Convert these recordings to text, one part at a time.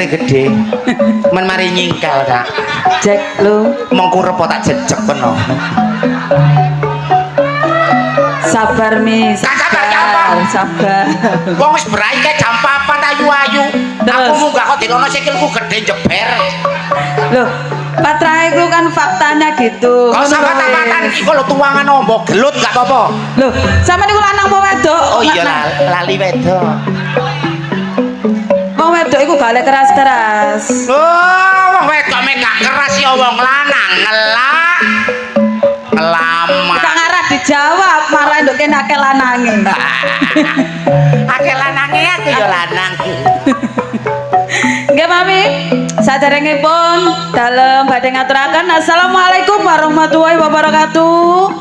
gede. Men mari nyingkal, Kak. Jack lu Mengkurep tak jejek peno. sabar mi Sabar ya apa? sabar Wong wis berai kae jam 4 ayu-ayu. Aku munggah kok dilono sikilku gede jeber. loh patrahe ku kan faktanya gitu Kok sama tamatan iki lho tuangan ombo gelut gak apa-apa. loh sama niku lanang apa wedok Oh iya lali wedok. wong wedok iku gak keras-keras Oh, wong wedok mek gak keras ya wong lanang ngelak. Ngelama. gak ngarah dijawab malah nduk kene akeh lanange Akeh lanange aku ya lanang. nggih mami saderengipun dalem badhe ngaturaken assalamualaikum warahmatullahi wabarakatuh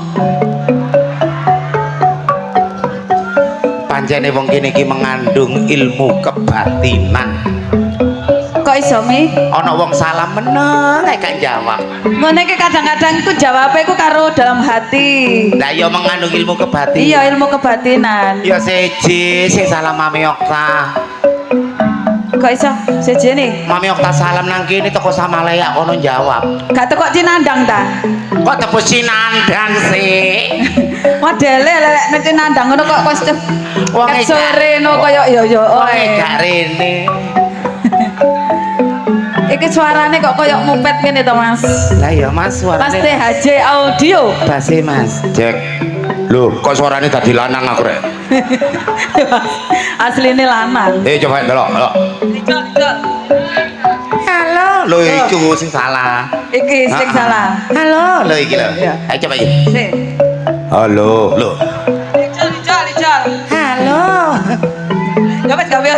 Panjane wong kene iki mengandung ilmu kebatinan. kok iso mi Ana wong salam meneng gak jawab. ngene iki kadang-kadang iku jawabe iku karo dalam hati Lah ya mengandung ilmu kebatinan. iya ilmu kebatinan Ya siji sing salam Mami Okta. kok iso sejene Mami Okta salam nang kene teko sama Lea kono jawab. gak teko cinandang ta Kok tebus sinandang sih? modele lelek nek cinandang ngono kok wis Wong ket sore no koyo yo Wong gak rene. iki suarane kok koyo mupet ngene to Mas Lah ya Mas Pasti suarane HJ audio basi Mas. Cek. Loh, kok suarane dadi lanang aku rek? asline lanang Coba delok. Halo. Loh iku sing salah. iki sing salah Halo, loh iki lho. Ayo coba iki. sing Halo. Loh. licol Halo. ya wis gawe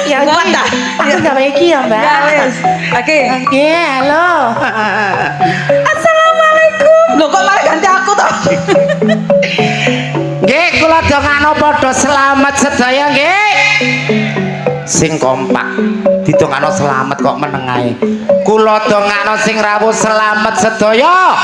Ya kuat dah Aku gawe iki ya, Mbak. ya wis oke Oke, halo. assalamualaikum lho kok malah ganti aku toh Nggih, kula dongano padha selamat sedaya nggih. Sing kompak didongano selamat kok meneng ae. Kula dongano sing rawuh selamat sedaya.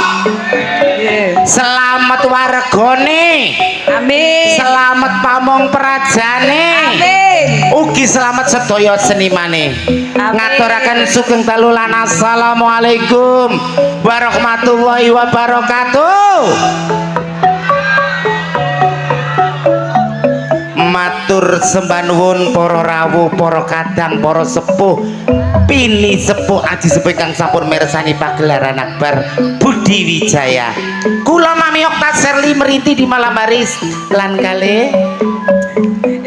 Selamat wargane. amin Selamat pamong prajane. amin Ugi selamat sedaya senimane. Ngaturaken sugeng dalu lan assalamualaikum warahmatullahi wabarakatuh. Matur sembah nuwun para rawuh, para kadang, para sepuh, pini sepuh aji sepuh kang sampun mirsani pagelaran akbar Budi Wijaya. Kula Mami Okta Sherly Meriti di malam hari lan kalih.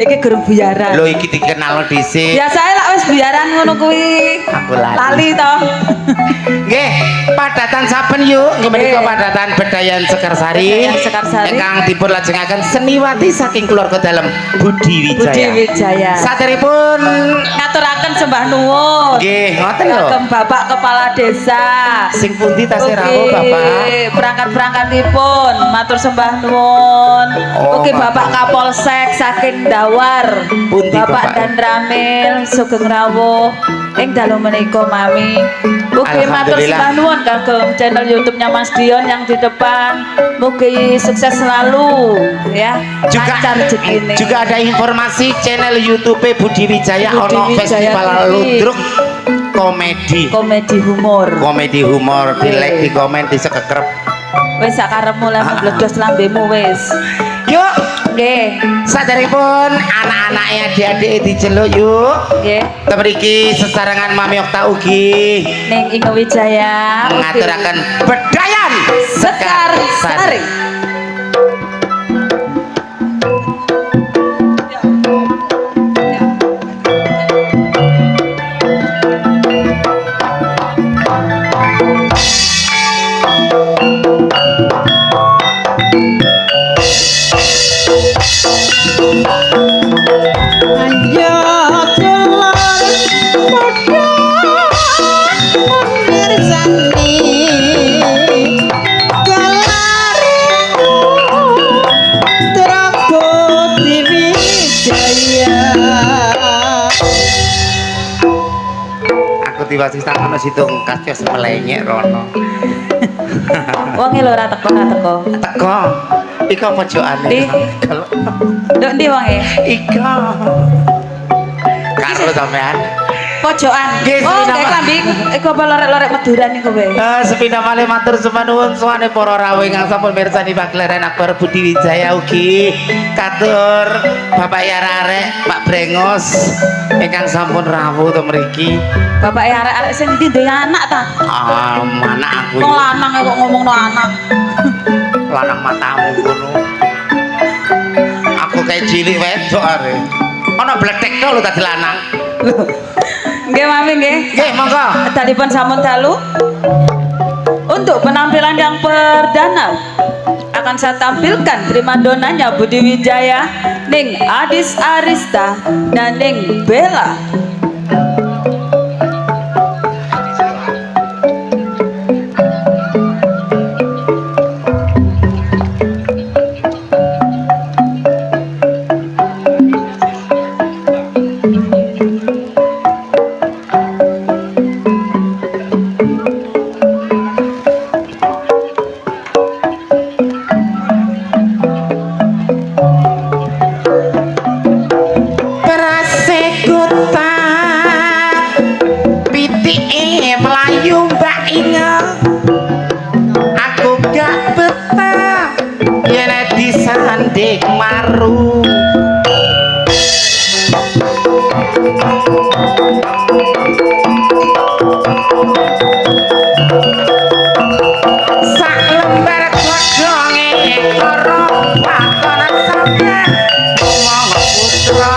iki guru biaran Lho iki dikenal dhisik. biasae lak wis biaran ngono kuwi Aku lali. lali toh Nggih, padatan saben yuk. Nggih menika padatan Bedayan Sekarsari. Bedayan Sekarsari. Ingkang dipun lajengaken seniwati saking keluarga dalem Budi Wijaya. Budi Wijaya Saderipun ngaturaken sembah nuwun nggih, ngoten lho. kagem Bapak Kepala Desa Sing pundi tasih Ugi rawuh Bapak? perangkat-perangkatipun matur sembah nuwun. Oh, Ugi matur. Bapak Kapolsek saking Dawar. Pundi, Bapak? Dan Ramil sugeng rawuh ing dalu menika Mami. Ugi matur Alhamdulillah. sembah nuwun kagem channel YouTube-nya Mas Dion yang di depan. Mugi sukses selalu ya. Lancar rezekine. Juga ada informasi channel YouTube Budi Wijaya Budi ono Wijaya festival TV. ludruk komedi. komedi humor. Komedi humor di like, di komen, di sekekrep. Wis sakarepmu lah mbledos lambemu wis. Yuk, Nggih. sadaripun anak-anaknya adik-adik diceluk yuk. Nggih. Temeriki sesarengan Mami Okta ugi Ning Inge Wijaya mengaturaken Bedayan Sekarsari. Ayo kelar padha mirsani kelarimu Budi Wijaya. Aku diwasi tangan situng kacios melenyek rono. Wong e lho ora teko. Teko. Iko pojokane. Di. Kalau Nduk ndi wong e? iko. Karo sampean. pojokan. Nggih, Oh, sepina kayak malih. klambi iku apa lorek-lorek Maduran iku kowe. Sepina malih matur sembah nuwun suwane para rawuh ingkang sampun mirsani pagelaran Akbar Budi Wijaya ugi katur Bapak Yararek, Pak Brengos ingkang sampun rawuh to mriki. Bapak ya arek-arek sing ndi duwe anak ta? Anak aku Wong lanang kok ngomongno anak. lanang matamu ngono. Aku kayak cilik wedok are. Ana bletek to lho dadi lanang. Nggih Mami nggih. Nggih, monggo. Talipun sampun dalu. Untuk penampilan yang perdana akan saya tampilkan primadonanya Budi Wijaya, Ning Adis Arista dan Ning Bella. Melayu mbak Inga, aku gak betah yen disanding maru. Sak lembar godhonge karo waton sampe omong putra.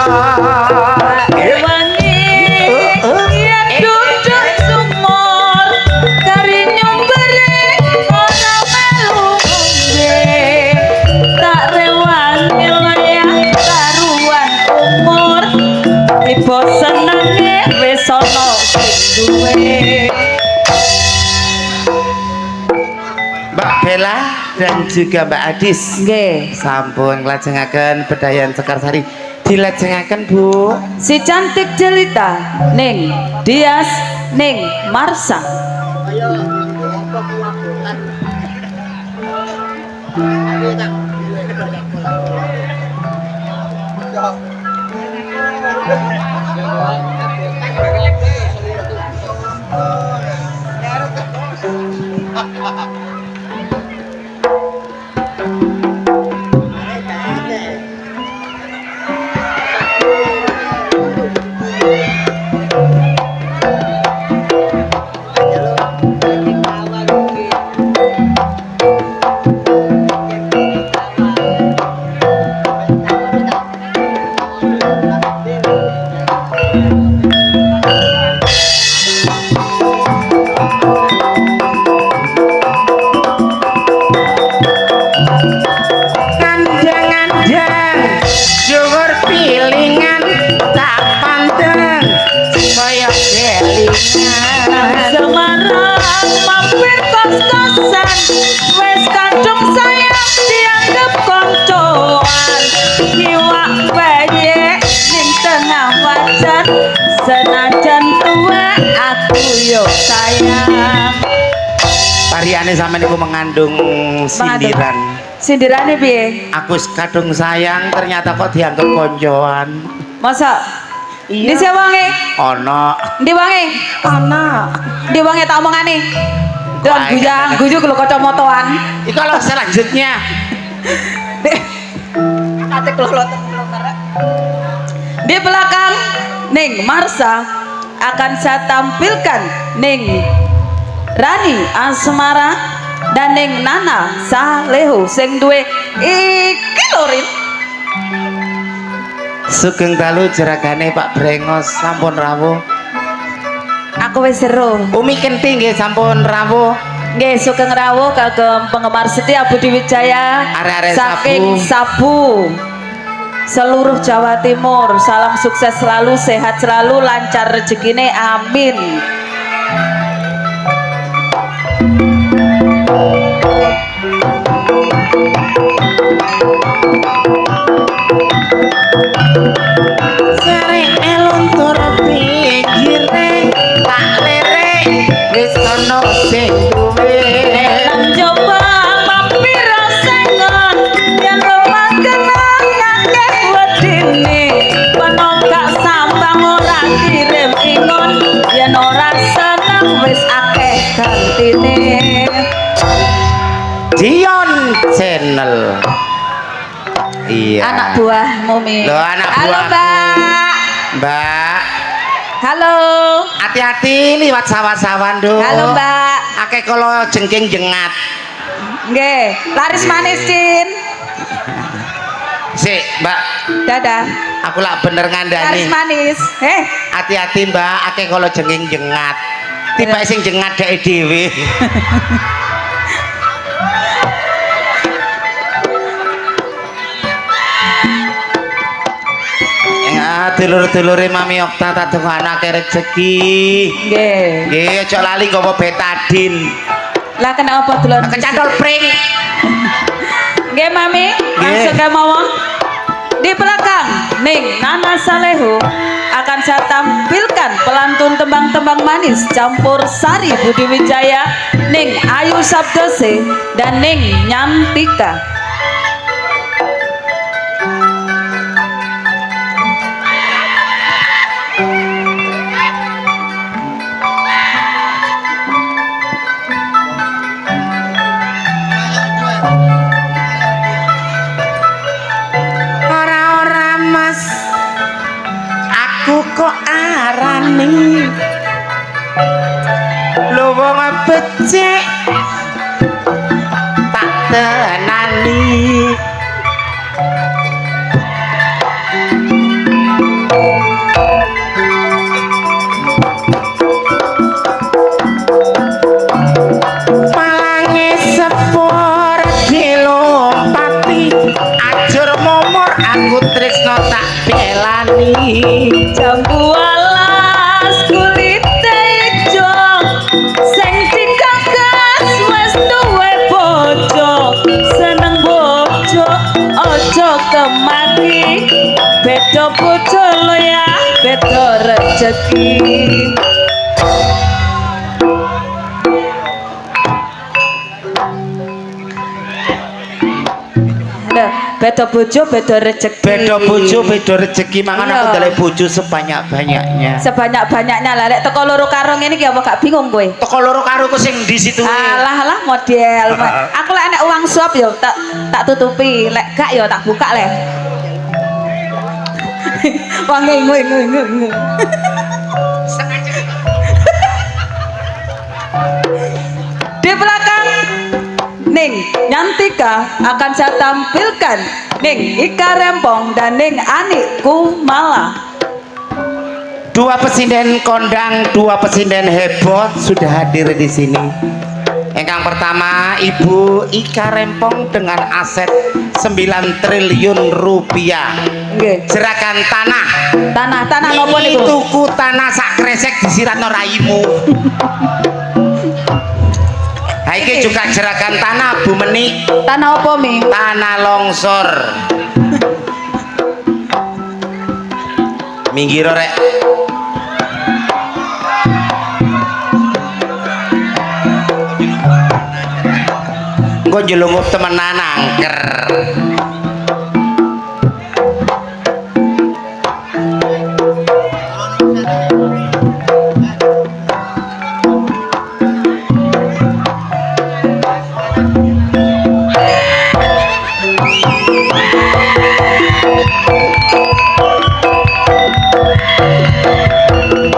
Mbak Bella dan juga Mbak Adis Nggih. sampun nglajengaken bedayan Sekarsari. Dilajengaken Bu. Si cantik jelita Ning Dias Ning Marsa. Semarang mampir kos-kosan, wes kadung sayang dianggap koncoan. Iwak baye ning tengah wajan, senajan tuwa aku yo sayang. Tariane sampeyan niku mengandung sindiran. Sindirane piye? Aku kadung sayang ternyata kok dianggap koncoan. Masa? Iya. Di sewange? Ono. Di wange? Ono. Di wange tak omongane. Dan Wah, guyang iya. guyu kalau kacamataan. Iki kalau selanjutnya Di belakang Ning Marsa akan saya tampilkan Ning Rani Asmara dan Ning Nana Salehu sing duwe iki lorin. Sugeng dalu jeragane Pak Brengos sampun rawuh. Aku wis seru. Umi Kenting nggih sampun rawuh. Nggih sugeng rawuh kagem penggemar setia Budi Wijaya Arek-arek saking Sabu. Seluruh Jawa Timur, salam sukses selalu, sehat selalu, lancar rezekine, amin. Sare eluntur pinggire tak lere wis ana sing duwe. Nang coba mampir sengon yen rumangkenan ngakeh wedine penonggak sambang ora kirim ingon kantine Dion Channel. Iya. anak buahmu Mi. Loh, anak Halo buahku. Mbak. Mbak, Halo. hati-hati liwat sawah-sawan do. Halo Mbak. Akeh kalau jengking jengat. Nggih, laris manis Cin. Sik, Mbak, Dadah. aku lak bener Laris ngandani. manis. Hati-hati Mbak, akeh kalau jengking jengat. Tiba sing jengat dhek dhewe. Ya, dulur-dulure Mami Okta tak anake rezeki. Nggih. Nggih, aja lali nggawa betadin. Lah kenapa dulur? Kecantol pring. Nggih Mami, langsung ke mawon. Di belakang Ning Nana Salehu akan saya tampilkan pelantun tembang-tembang manis campur sari Budi Wijaya, Ning Ayu Sabdose dan Ning Nyantika. Ora-ora Mas, aku kok arani lho wong becik tak tenani. Malange sepur dilompati ajur momor aku tresno tak belani. Jambu alas kulite ijo sing dikakas wis duwe bojo, seneng bojo ojo kemaki, beda bojo lo ya beda rezeki. Nah, beda bojo beda rezeki. Beda bojo beda rezeki, mangan aku Iya. dalek bojo sebanyak-banyaknya. Sebanyak-banyaknya lah lek teko loro karo ngene iki apa gak bingung kowe? Toko loro karo ku sing di situ. Alah model. Aku lek enek uang suap yo tak tutupi, lek gak yo tak buka lek. Wong ngu. Di belakang Ning Nyantika akan saya tampilkan Ning Ika Rempong dan Ning Ani Kumala. Dua pesinden kondang, dua pesinden heboh sudah hadir di sini. Yang pertama Ibu Ika Rempong dengan aset 9 triliun rupiah. Nggih. Jeragan tanah. Tanah nopo Ini niku? tuku tanah sak kresek disiratno raimu. Nah, iki juga jeragan tanah Bu Meni. Tanah opo Mi? Tanah longsor. Minggir rek. Engko jelungup temenan angker.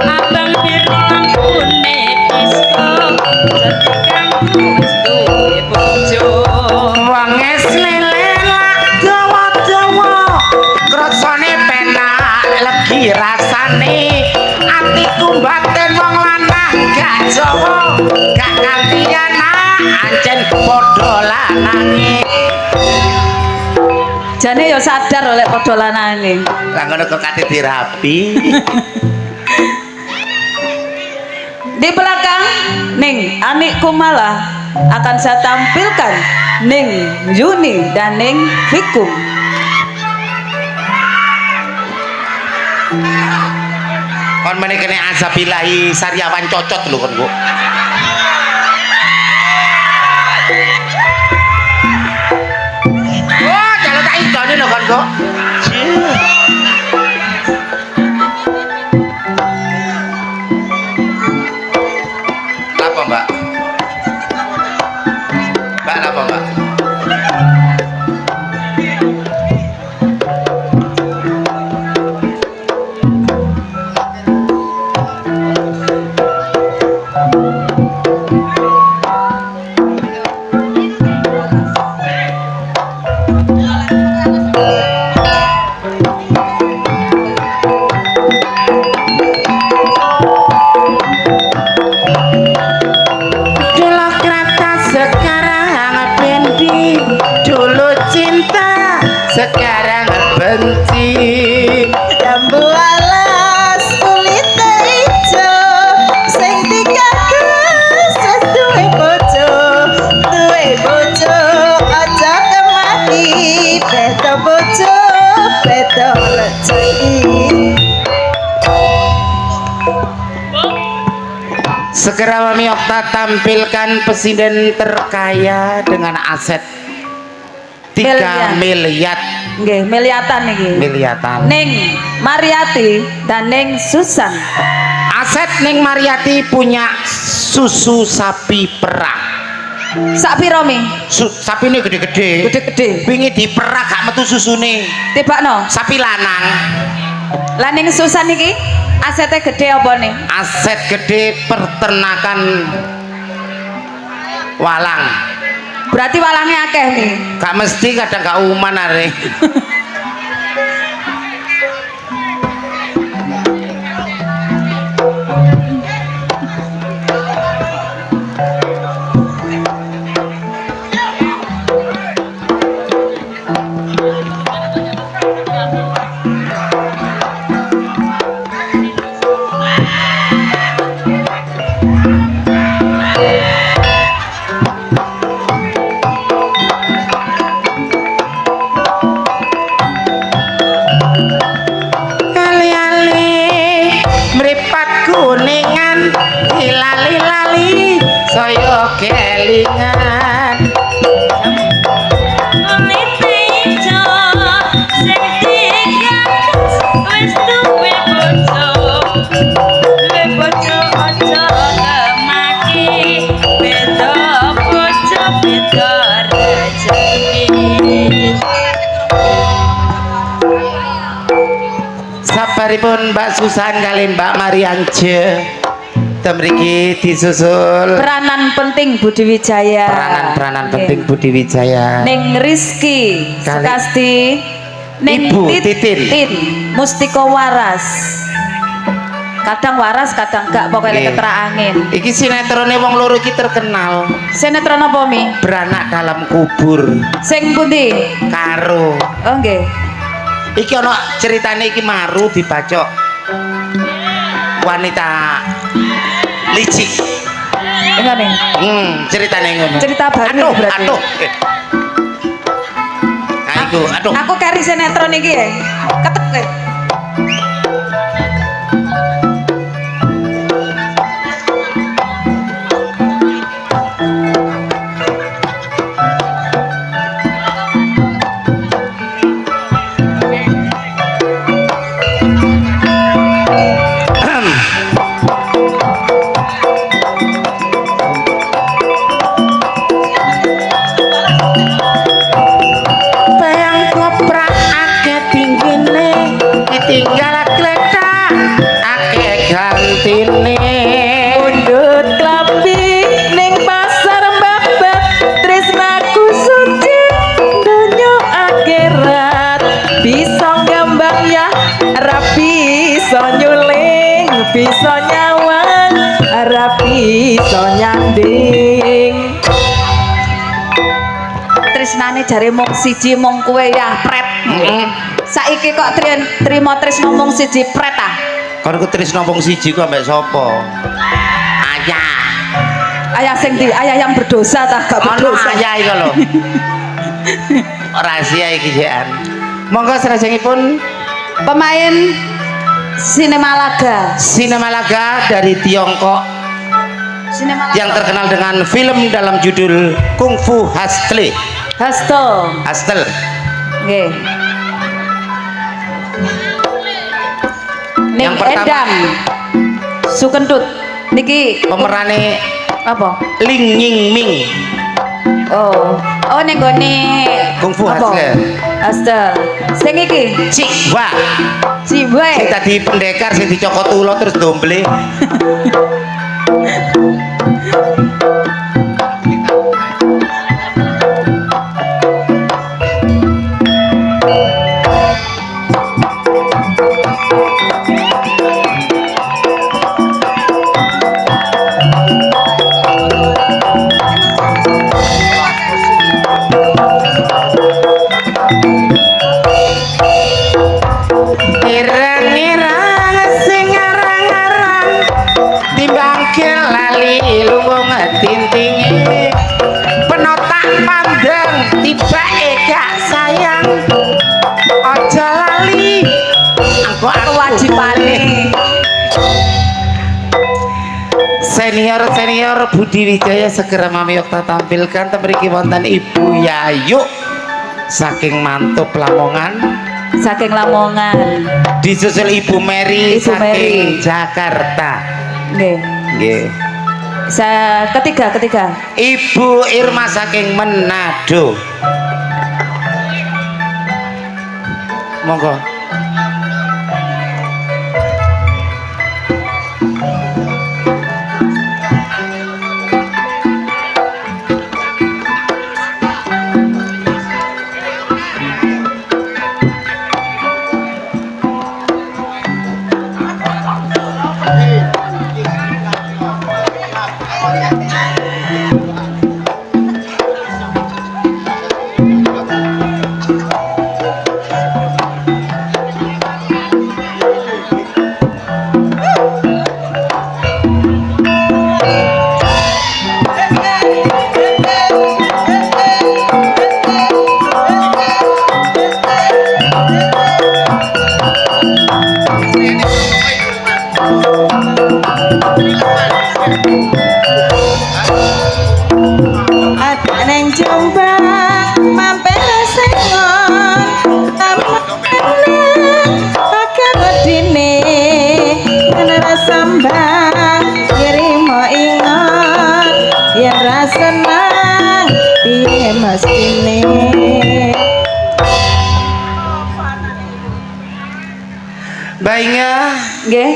Abang bilang kune disco, setikang wis duwe bojo. Wanges lele lak dawa-dawa krasane penak legi rasane atiku batin wong lanang gak Jawa gak gantian ancen padha lanange. Jane yo sadar oleh padha lanane. Lah ngono kok kate dirapi. Di belakang Ning Ani Kumala akan saya tampilkan Ning Yuni dan Ning Fikum. Kon meneh kene azabillahi sariawan cocot lho kon kok. Wah, kalau tak idone lho kon kok. Apa, Mbak? Okta tampilkan presiden terkaya dengan aset 3 miliar. Nggih, miliatan niki. Miliatan. Ning Mariati dan Ning Susan. Aset Ning Mariati punya susu sapi perah. Sak piro Mi? Sapi ini gede-gede. Gede-gede. Wingi diperah gak metu susune. Tibakno. Sapi lanang. Lah ning Susan iki asetnya gede apa nih? Aset gede peternakan walang. Berarti walangnya akeh nih. Gak mesti kadang gak uman are. Kuningan dilali-lali saya kelingan sabaripun Mbak Susan kali Mbak Mariance temriki disusul peranan penting Budi Wijaya. peranan Nggih. penting Budi Wijaya. Ning Rizky Kali- Sukasti. Ning Ibu Titin. Mustiko Waras. Kadang waras, kadang gak, pokoknya Nggih. keterak angin. Iki sinetrone wong loro iki terkenal. Sinetron apa Mi? Beranak dalam kubur Sing pundi? karo. Oh nggih. Iki ana ceritane iki maru dibacok wanita licik. Enggak nih. Ceritane ngono. Cerita baru Aduh, berarti. aduh. Nah, iku, aduh. Aku kari sinetron iki ya. Ketek. Bayang koprak akeh tinggine, ditinggal kletak akeh gantine. Mundut klambi ning pasar babat tresnaku suci donya akhirat bisa gambang ya rapi bisa nyuling bisa nyawang rapi bisa nyanding tresnane jare mung siji mung kowe ya pret. Saiki kok trimo tresno mung siji pret ah. Kon ku tresno wong siji ku ambek sapa? Ayah. Ayah sing di ayah yang berdosa tak gak Ono berdosa. ayah iku lho. Rahasia iki jekan. Monggo salajengipun Pemain sinema laga. sinema laga dari Tiongkok Sinema laga. yang terkenal dengan film dalam judul Kung Fu Hustle. Hasto. Hustle. Nggih. Ning Yang pertama- Edam. Sukentut. Niki Pemerane apa? Ling Ying Ming. Oh. Oh ning gone Kung Fu apa? Hustle. Hustle. Sing iki Cik Wah. Sing Ciwe. tadi pendekar sing dicokot ulo terus domble. Irang-irang sing arang-arang timbang lali luwung para Budi Wijaya segera mami okta tampilkan temriki wonten Ibu Yayu saking Mantub Lamongan, saking Lamongan. disusul Ibu Mary Ibu saking Mary. Jakarta. Nggih. Nggih. Ketiga. Ibu Irma saking Manado. Monggo. Neng Jombang mampir sengon akan dine nara sambang kirimo ingat yen rasenang piye mestine. Baiknya Nggih.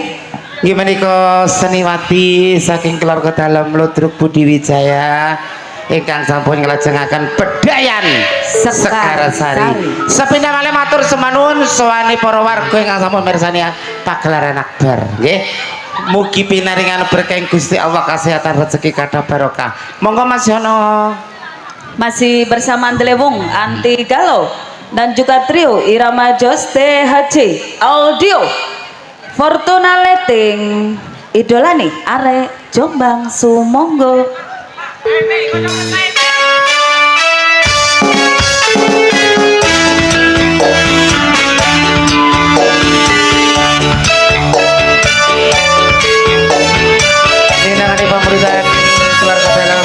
gimana kok seniwati saking keluarga dalam Ludruk Budi Wijaya ingkang sampun nglajengaken bedayan Sekarsari. Sepindah malih matur semanun sowani para warga ingkang sampun mirsani pagelaran akbar nggih. Mugi pinaringan berkah Gusti Allah kesehatan rezeki kathah barokah. Monggo Mas Yono. Masih bersama Antelewung Anti Galau dan juga trio Irama Jos THC Audio Fortuna Leting idolani arek Jombang Sumonggo. Ninangani pemerintahan keluarga dalam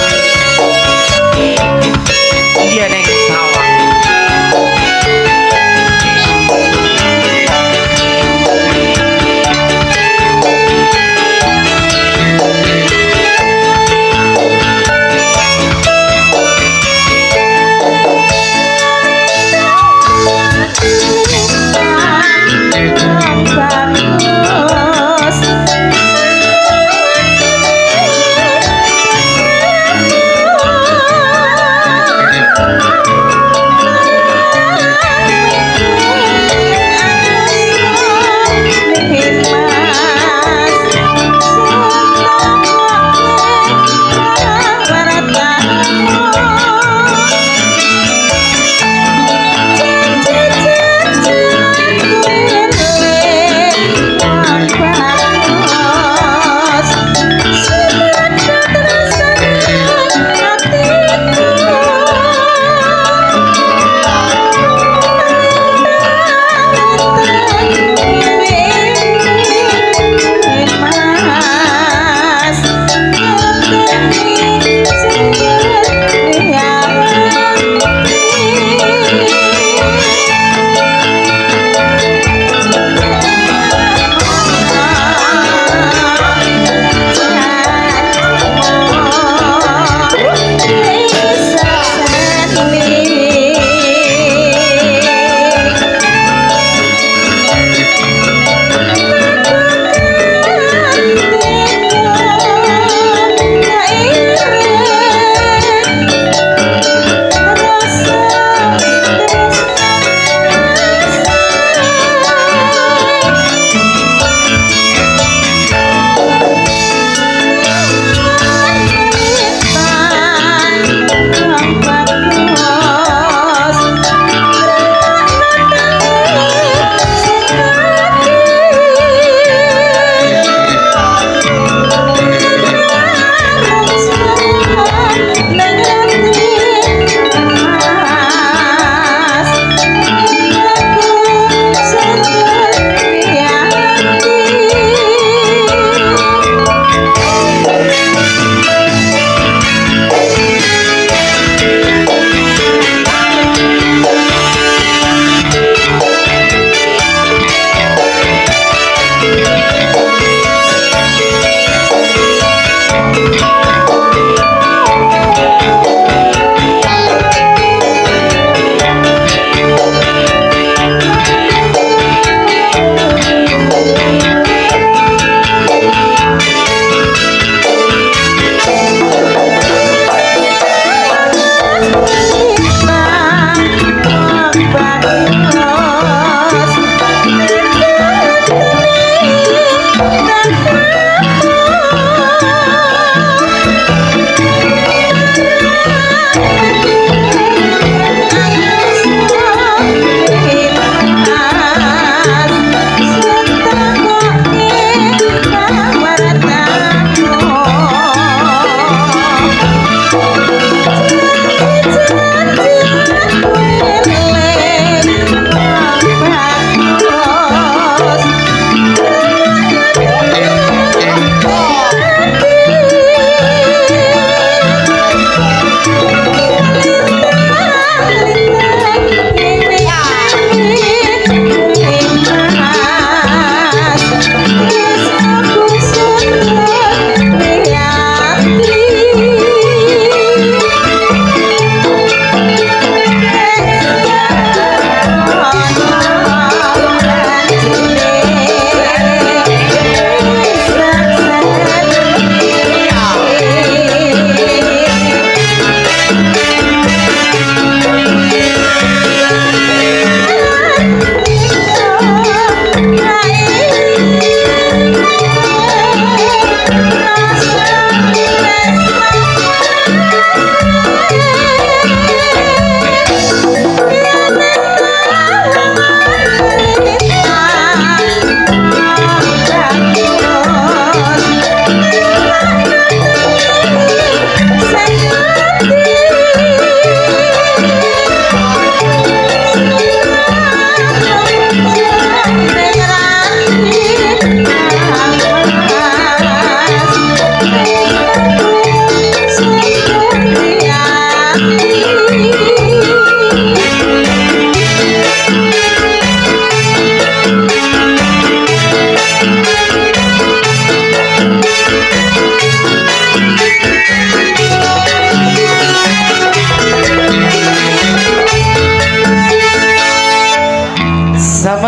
dia neng sawah.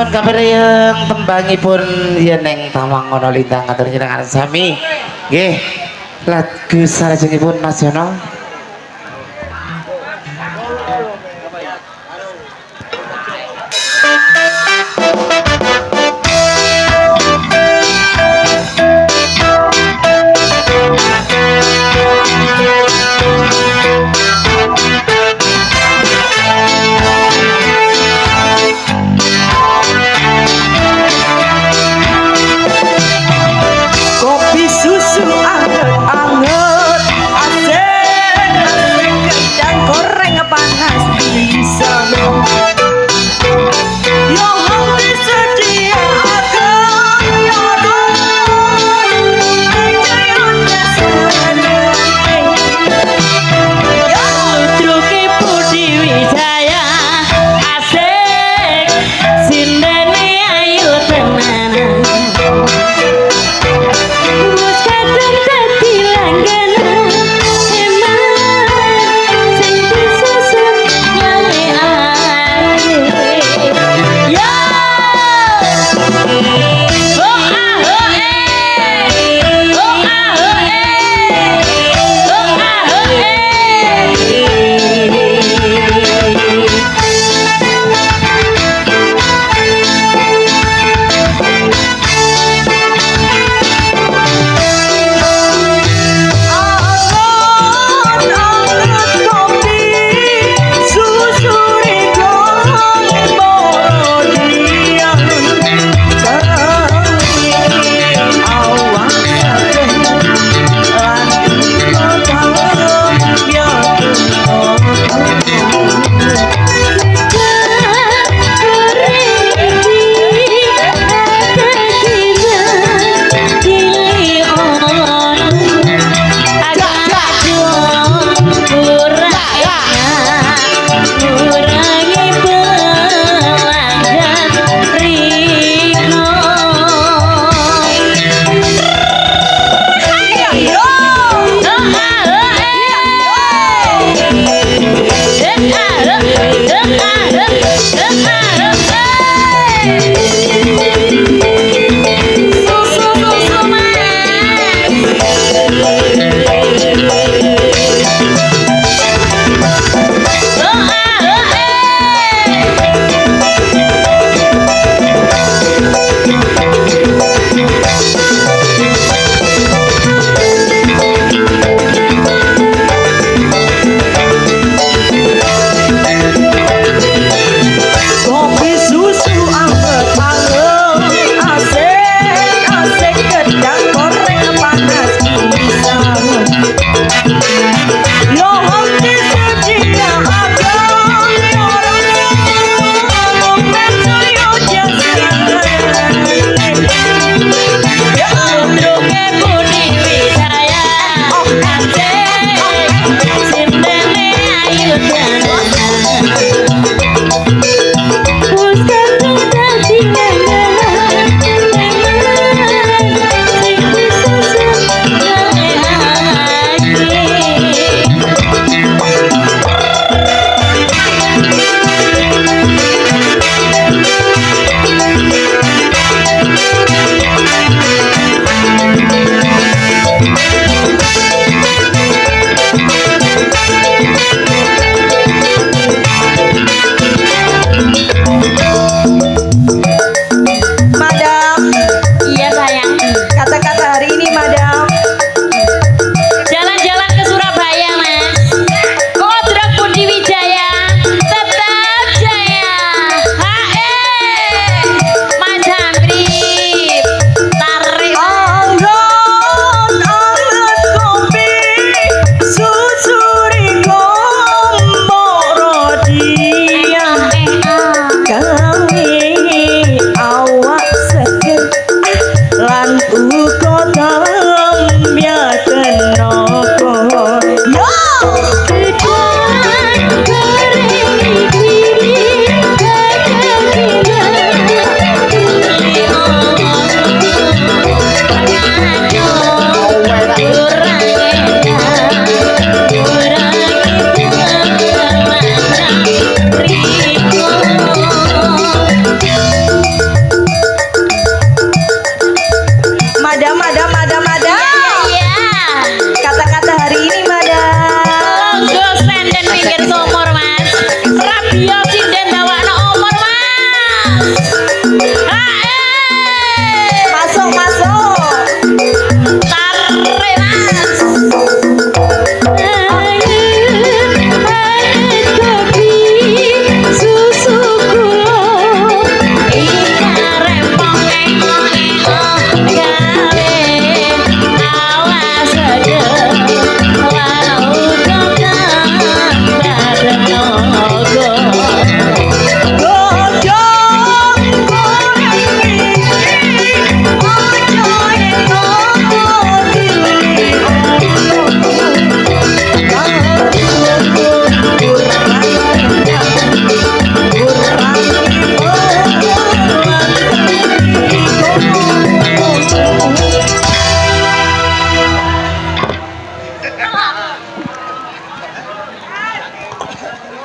sampun kapereyeng tembangipun yen neng Tamangono Lintang ngatur njenengan sami. Nggih. Lagu salajengipun Mas Yono. Kopi susu anget-anget asik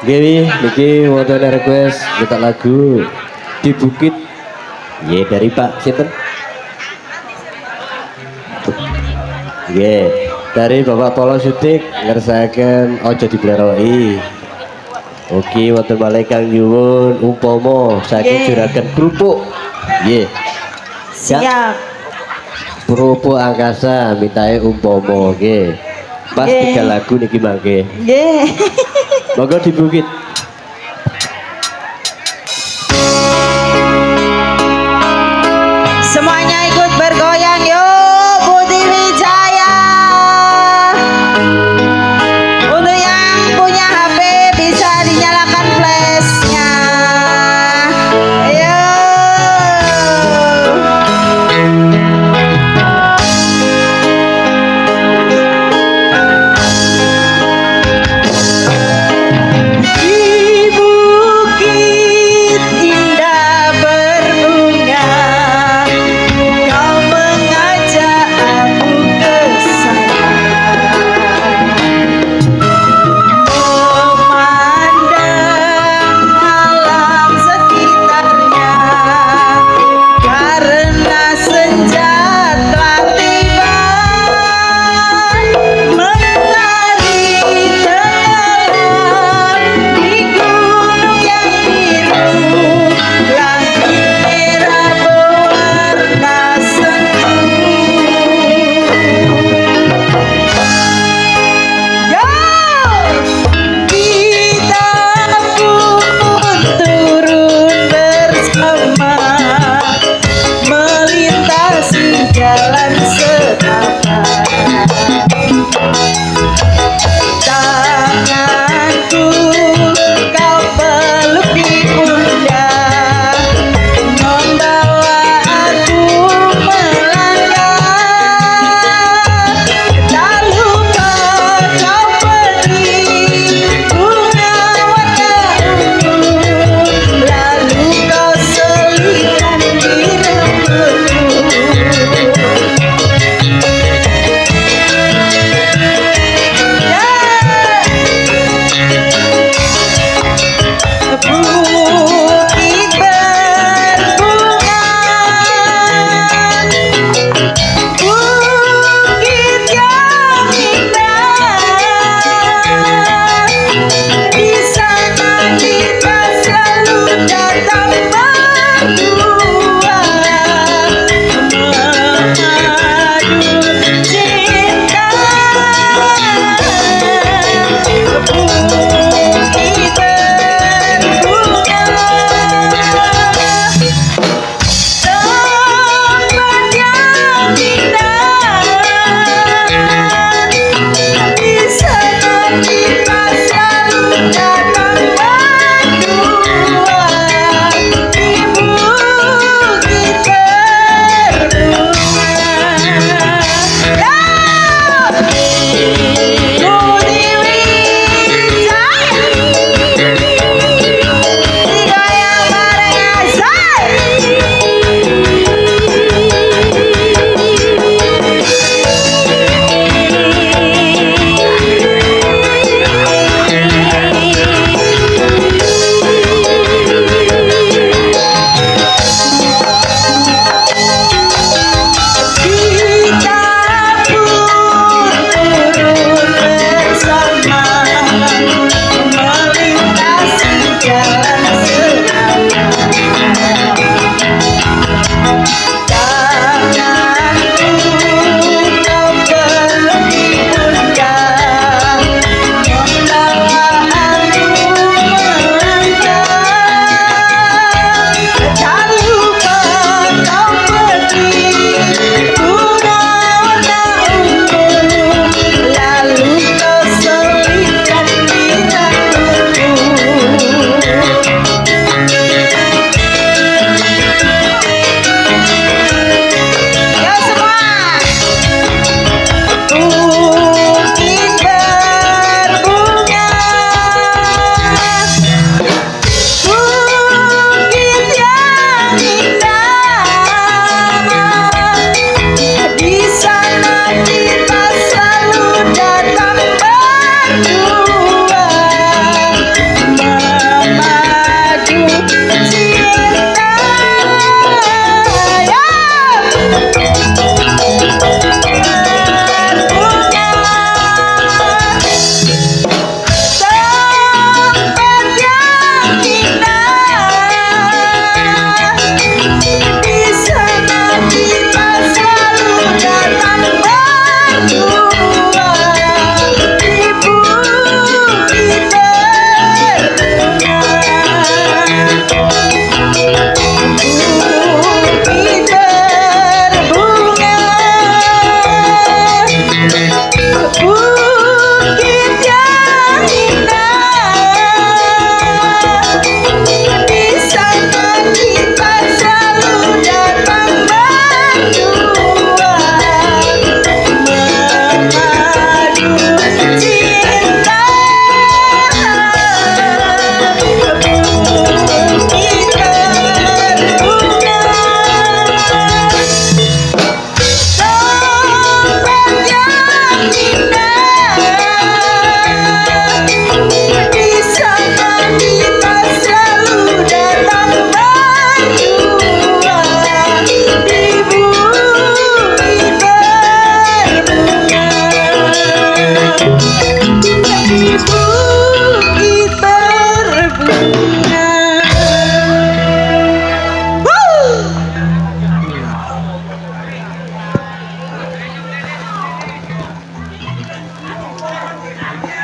Gini, niki wonten request minta lagu di Bukit. Ye dari Pak Sinten. Ye dari Bapak Polo Sudik ngersakaken ojo dibleroki. Oke, wonten malih kang nyuwun umpama saking Ye. juragan kerupuk. Ye. Siap. Kerupuk angkasa mintae umpama nggih. Pas Ye. 3 lagu niki mangke. Nggih. Monggo di Bukit. Semuanya ikut bergoyang yuk Budi Wijaya. Untuk yang punya HP bisa dinyalakan flashnya. Ayo.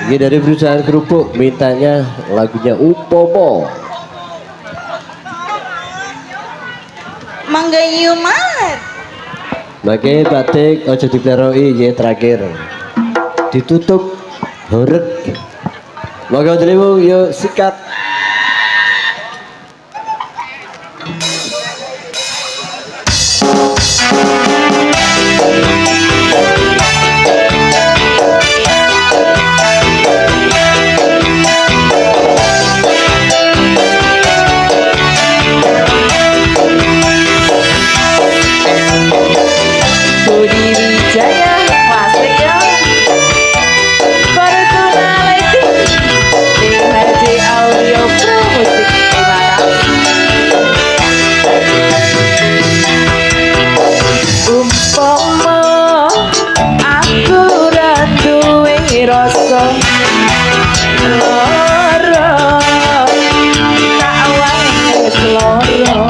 Ini dari perusahaan kerupuk mintanya lagunya Upomo. Mangga yumat. Maka batik ojo dipleroi ya terakhir. Ditutup horeg. Maka terima yuk sikat. Budi Wijaya Wasik ya Fortuna Lighting DHJ Audio Pro Musik. Terima kasih. Umpama aku ra duwe rasa lara tak wae wis lara.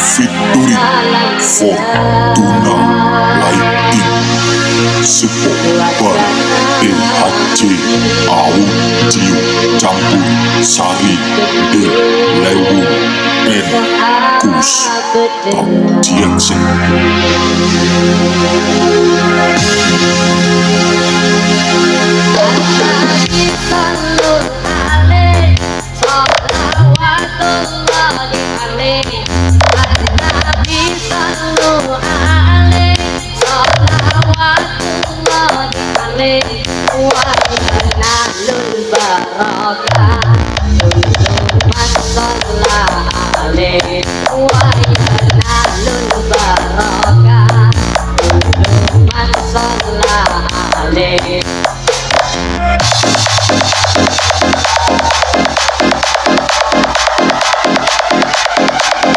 featuring Fortuna Lighting support by LHJ Audio Campur Sari De Lewu and Kus Production.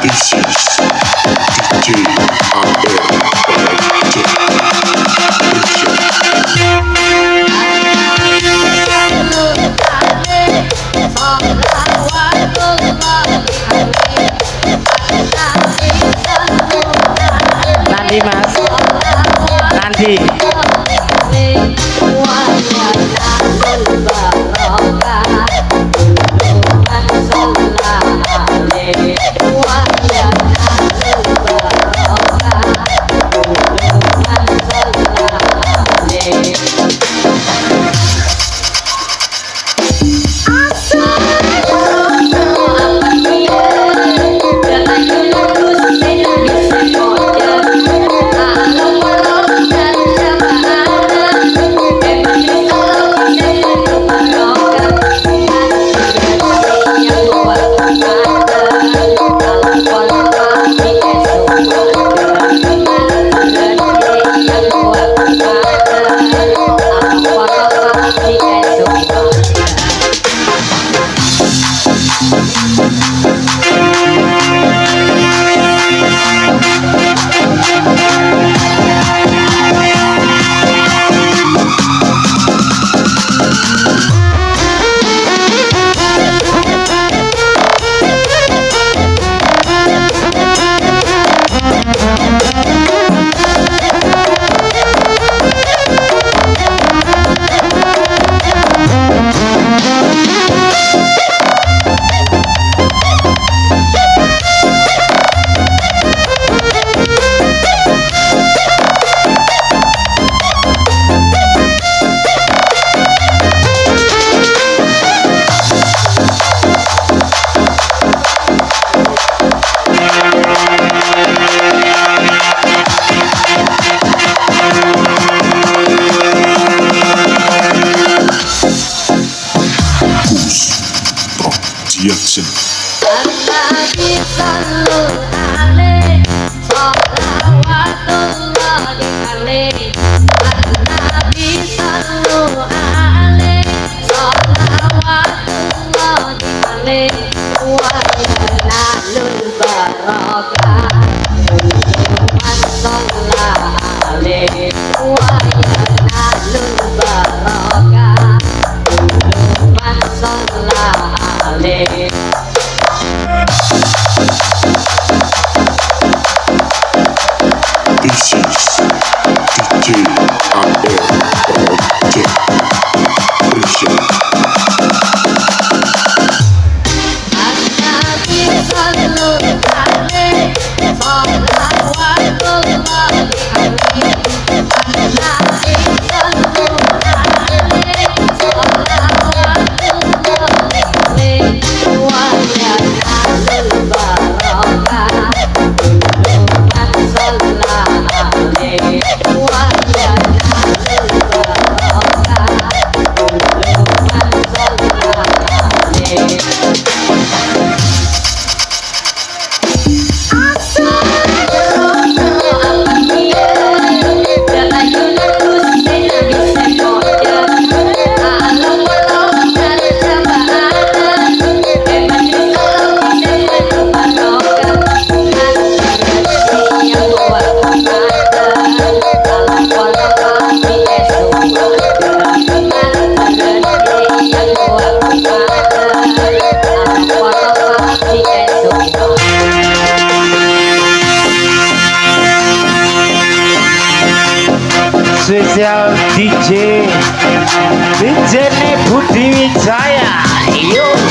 This is DJ AR Project Production. Nanti mas, nanti. Jackson. This is DJ AR Project Production. spesial DJ ne Budi Wijaya. Yuk.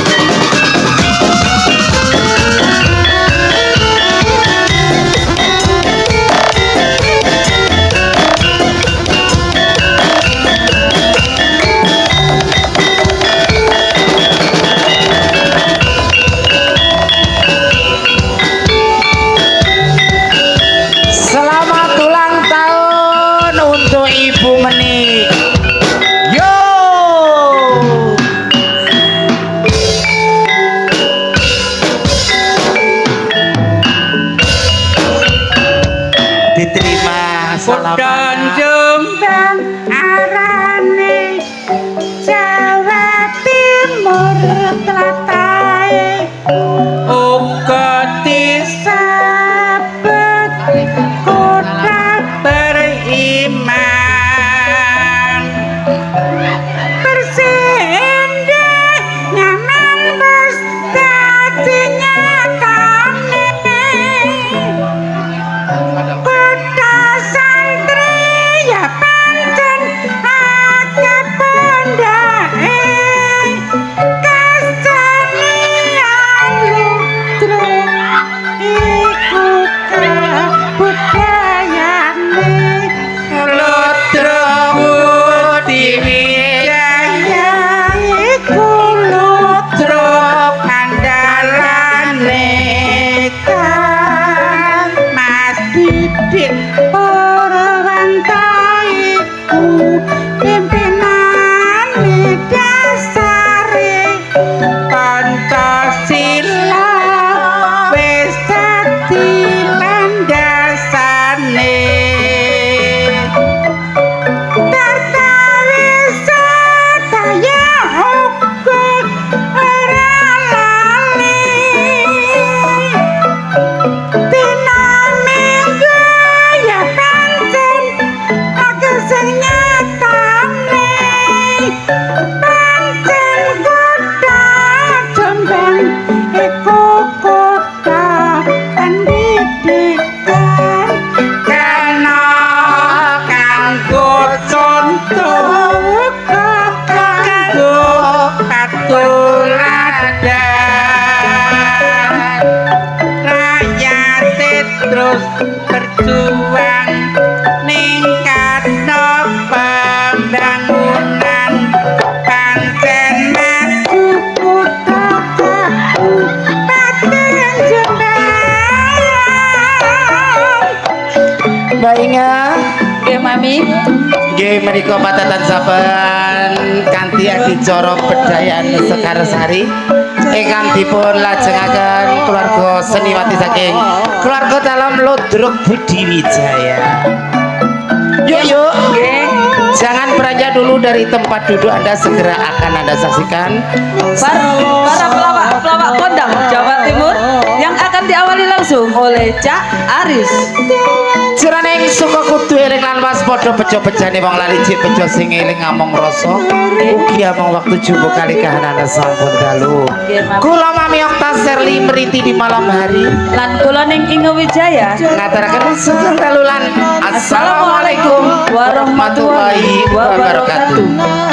Selamat ulang tahun untuk Ibu Meni. Yo. Diterima salaman. Jombang arane Jawa Timur tlatah uga disebut kota beriman bersih indah nyaman mesti nyatane kota santri ya pancen akeh pendhae kesenian ludro iku kabudayane ludro Budi Wijaya iku ludro andalane Kang Mas Didik Purwanto iku pimpinane dasare Pancasila wis dadi landasane tertawisata ya uga ora lali dina minggu ya pancen akeh sing nyatane pancen kota Jombang iku kota pendidikan kena kanggo contoh kanggo patuladan rakyat terus berjuang ningkatno pembangunan pancen maju kota Kabupaten Jombang. Mbak Inga. Nggih Mami. Nggih menika patatan saben kanthi adicara bedayan Sekarsari ingkang dipun lajengaken keluarga seniwati saking keluarga dalam Ludruk Budi Wijaya. Yuk. Jangan beranjak dulu dari tempat duduk Anda, segera akan Anda saksikan Para pelawak kondang Jawa Timur yang akan diawali langsung oleh Cak Aris. Jroning suka kudu eling lan waspada bejo-bejane wong lali cip bejo sing eling ngamong rasa ugi among waktu jumbo kali kahanana sampun dalu. Kula Mami Okta Serli meriti di malam hari Lan kula ning Inge Wijaya ngaturaken sugeng dalu lan assalamualaikum warahmatullahi wabarakatuh.